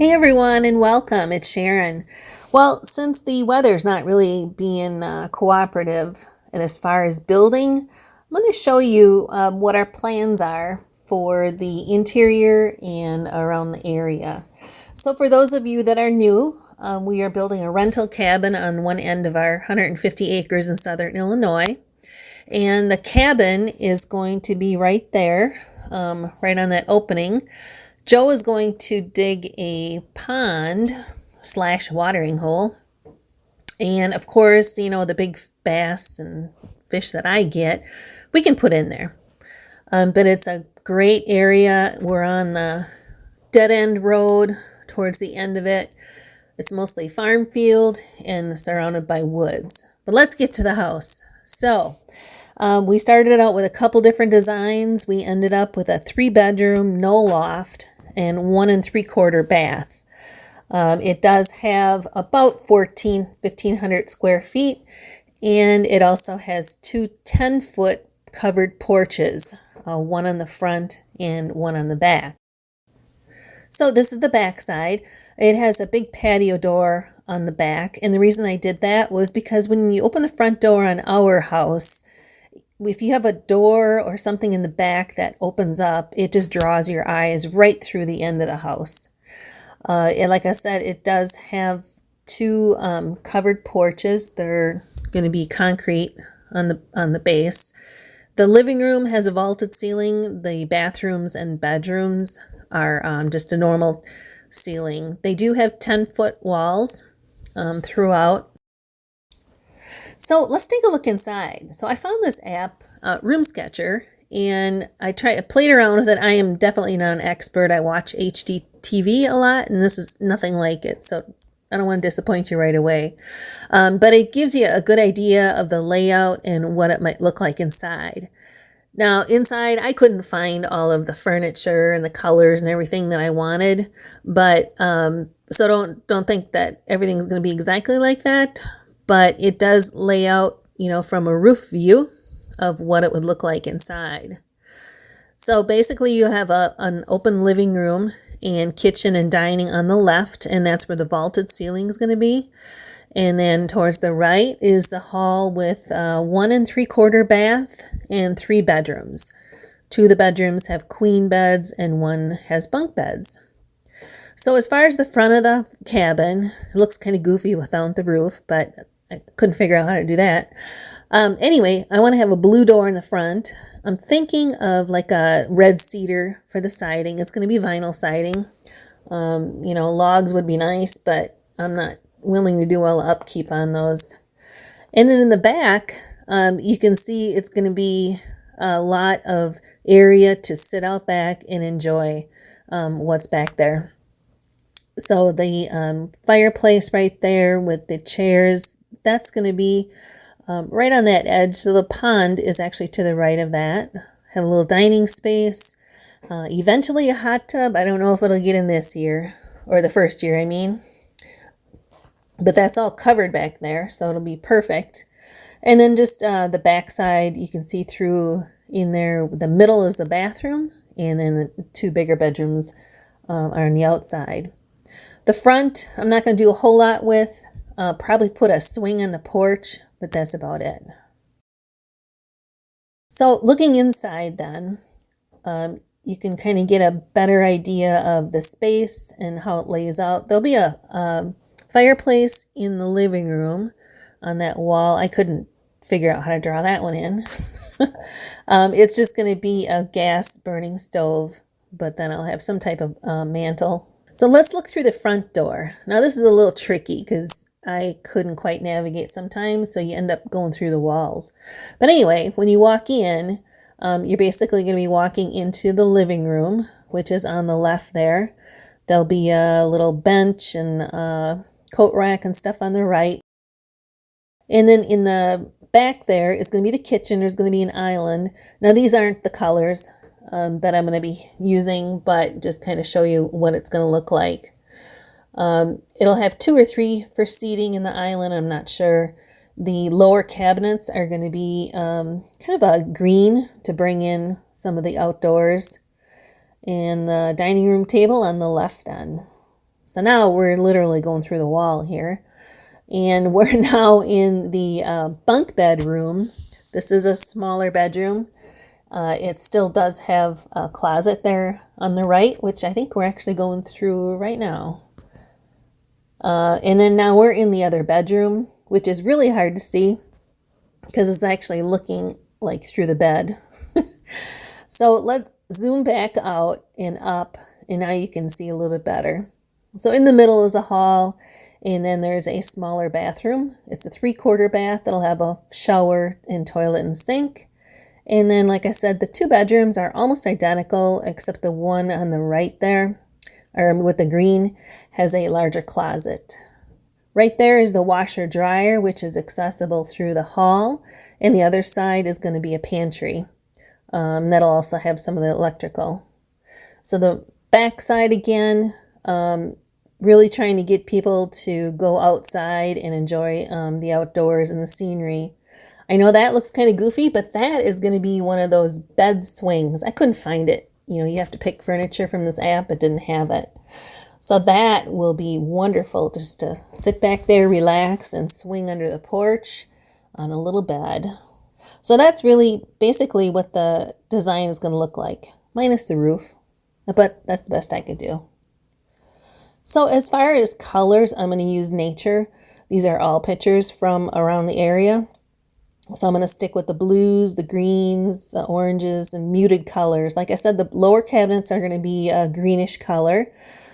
Hey everyone, and welcome. It's Sharon. Well, since the weather's not really being cooperative, and as far as building, I'm going to show you what our plans are for the interior and around the area. So, for those of you that are new, we are building a rental cabin on one end of our 150 acres in southern Illinois, and the cabin is going to be right there, right on that opening. Joe is going to dig a pond / watering hole. And of course, the big bass and fish that I get, we can put in there. But it's a great area. We're on the dead end road towards the end of it. It's mostly farm field and surrounded by woods. But let's get to the house. So we started out with a couple different designs. We ended up with a 3-bedroom, no loft, and 1 3/4 bath. It does have about 1,500 square feet, and it also has 2 10-foot covered porches, one on the front and one on the back. So this is the back side. It has a big patio door on the back, and the reason I did that was because when you open the front door on our house, if you have a door or something in the back that opens up, it just draws your eyes right through the end of the house. And like I said, it does have 2 covered porches. They're going to be concrete on the base. The living room has a vaulted ceiling. The bathrooms and bedrooms are just a normal ceiling. They do have 10-foot walls throughout. So let's take a look inside. So I found this app, Room Sketcher, and I played around with it. I am definitely not an expert. I watch HGTV a lot, and this is nothing like it. So I don't want to disappoint you right away. But it gives you a good idea of the layout and what it might look like inside. Now, inside, I couldn't find all of the furniture and the colors and everything that I wanted. But so don't think that everything's going to be exactly like that. But it does lay out, from a roof view of what it would look like inside. So basically you have an open living room and kitchen and dining on the left, and that's where the vaulted ceiling is going to be. And then towards the right is the hall with 1 3/4 bath and 3 bedrooms. 2 of the bedrooms have queen beds and 1 has bunk beds. So as far as the front of the cabin, it looks kind of goofy without the roof, but I couldn't figure out how to do that. Anyway, I want to have a blue door in the front. I'm thinking of like a red cedar for the siding. It's going to be vinyl siding. Logs would be nice, but I'm not willing to do all the upkeep on those. And then in the back, you can see it's going to be a lot of area to sit out back and enjoy what's back there. So the fireplace right there with the chairs, that's going to be right on that edge. So the pond is actually to the right of that. Have a little dining space. Eventually a hot tub. I don't know if it'll get in this year, or the first year, I mean. But that's all covered back there, so it'll be perfect. And then just the back side, you can see through in there. The middle is the bathroom, and then the 2 bigger bedrooms are on the outside. The front, I'm not going to do a whole lot with. Probably put a swing on the porch, but that's about it. So looking inside then, you can kind of get a better idea of the space and how it lays out. There'll be a fireplace in the living room on that wall. I couldn't figure out how to draw that one in. It's just going to be a gas burning stove, but then I'll have some type of mantle. So let's look through the front door. Now this is a little tricky because I couldn't quite navigate sometimes, so you end up going through the walls. But anyway, when you walk in, you're basically going to be walking into the living room, which is on the left there. There'll be a little bench and a coat rack and stuff on the right. And then in the back there is going to be the kitchen. There's going to be an island. Now these aren't the colors that I'm going to be using, but just kind of show you what it's going to look like. It'll have 2 or 3 for seating in the island. I'm not sure. The lower cabinets are going to be kind of a green to bring in some of the outdoors. And the dining room table on the left then. So now we're literally going through the wall here. And we're now in the bunk bedroom. This is a smaller bedroom. It still does have a closet there on the right, which I think we're actually going through right now. And then now we're in the other bedroom, which is really hard to see because it's actually looking like through the bed. So let's zoom back out and up, and now you can see a little bit better. So in the middle is a hall, and then there's a smaller bathroom. It's a 3/4 bath that'll have a shower and toilet and sink. And then, like I said, the 2 bedrooms are almost identical, except the one on the right there, or with the green, has a larger closet. Right there is the washer dryer, which is accessible through the hall, and the other side is going to be a pantry. That'll also have some of the electrical. So the back side again, really trying to get people to go outside and enjoy the outdoors and the scenery. I know that looks kind of goofy, but that is going to be one of those bed swings. I couldn't find it. You have to pick furniture from this app. It didn't have it. So that will be wonderful just to sit back there, relax, and swing under the porch on a little bed. So that's really basically what the design is going to look like, minus the roof. But that's the best I could do. So as far as colors, I'm going to use nature. These are all pictures from around the area. So I'm going to stick with the blues, the greens, the oranges, and muted colors. Like I said, the lower cabinets are going to be a greenish color.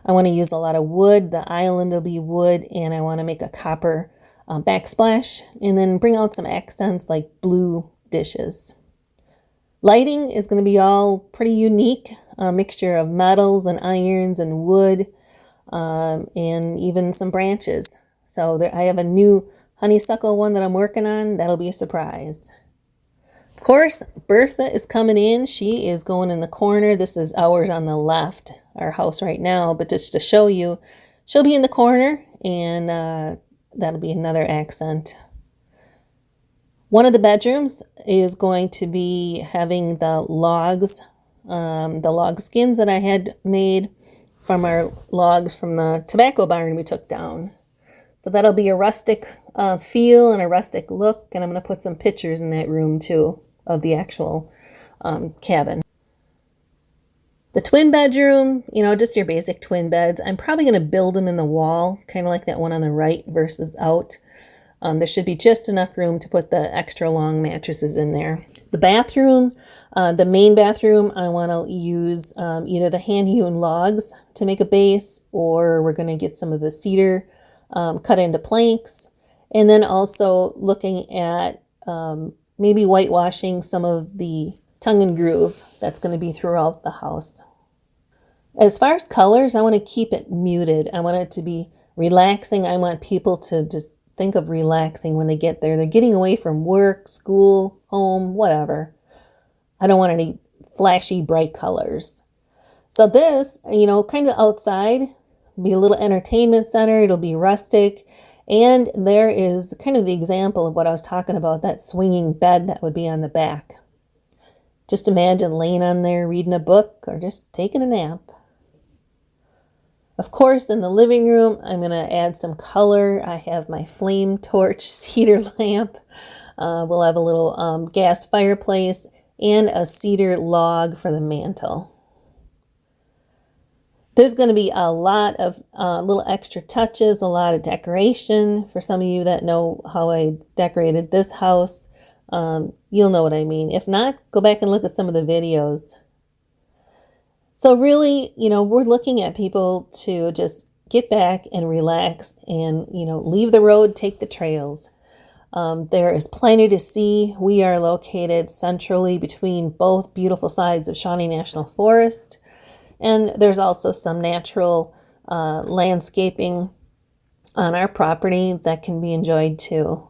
I want to use a lot of wood. The island will be wood, and I want to make a copper backsplash, and then bring out some accents like blue dishes. Lighting is going to be all pretty unique, a mixture of metals and irons and wood, and even some branches. So I have a new honeysuckle one that I'm working on. That'll be a surprise. Of course, Bertha is coming in. She is going in the corner. This is ours on the left, our house right now. But just to show you, she'll be in the corner, and that'll be another accent. One of the bedrooms is going to be having the log skins that I had made from our logs from the tobacco barn we took down. So that'll be a rustic feel and a rustic look, and I'm going to put some pictures in that room too of the actual cabin. The twin bedroom, just your basic twin beds. I'm probably going to build them in the wall, kind of like that one on the right versus out. There should be just enough room to put the extra long mattresses in there. The bathroom, the main bathroom, I want to use either the hand-hewn logs to make a base, or we're going to get some of the cedar cut into planks. And then also looking at maybe whitewashing some of the tongue and groove that's going to be throughout the house. As far as colors, I want to keep it muted. I want it to be relaxing. I want people to just think of relaxing when they get there. They're getting away from work, school, home, whatever. I don't want any flashy, bright colors. So this, kind of outside, be a little entertainment center. It'll be rustic. And there is kind of the example of what I was talking about, that swinging bed that would be on the back. Just imagine laying on there, reading a book, or just taking a nap. Of course, in the living room, I'm going to add some color. I have my flame torch cedar lamp. We'll have a little gas fireplace and a cedar log for the mantle. There's going to be a lot of little extra touches, a lot of decoration. For some of you that know how I decorated this house, you'll know what I mean. If not, go back and look at some of the videos. So really, we're looking at people to just get back and relax and, leave the road, take the trails. There is plenty to see. We are located centrally between both beautiful sides of Shawnee National Forest. And there's also some natural landscaping on our property that can be enjoyed too.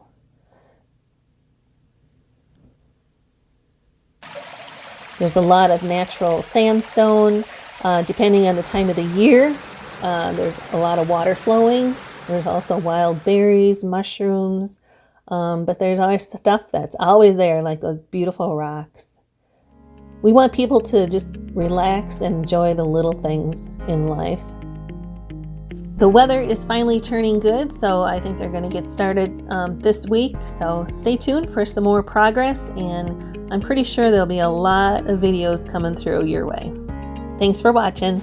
There's a lot of natural sandstone, depending on the time of the year. There's a lot of water flowing. There's also wild berries, mushrooms, but there's always stuff that's always there, like those beautiful rocks. We want people to just relax and enjoy the little things in life. The weather is finally turning good, so I think they're going to get started this week. So stay tuned for some more progress, and I'm pretty sure there'll be a lot of videos coming through your way. Thanks for watching.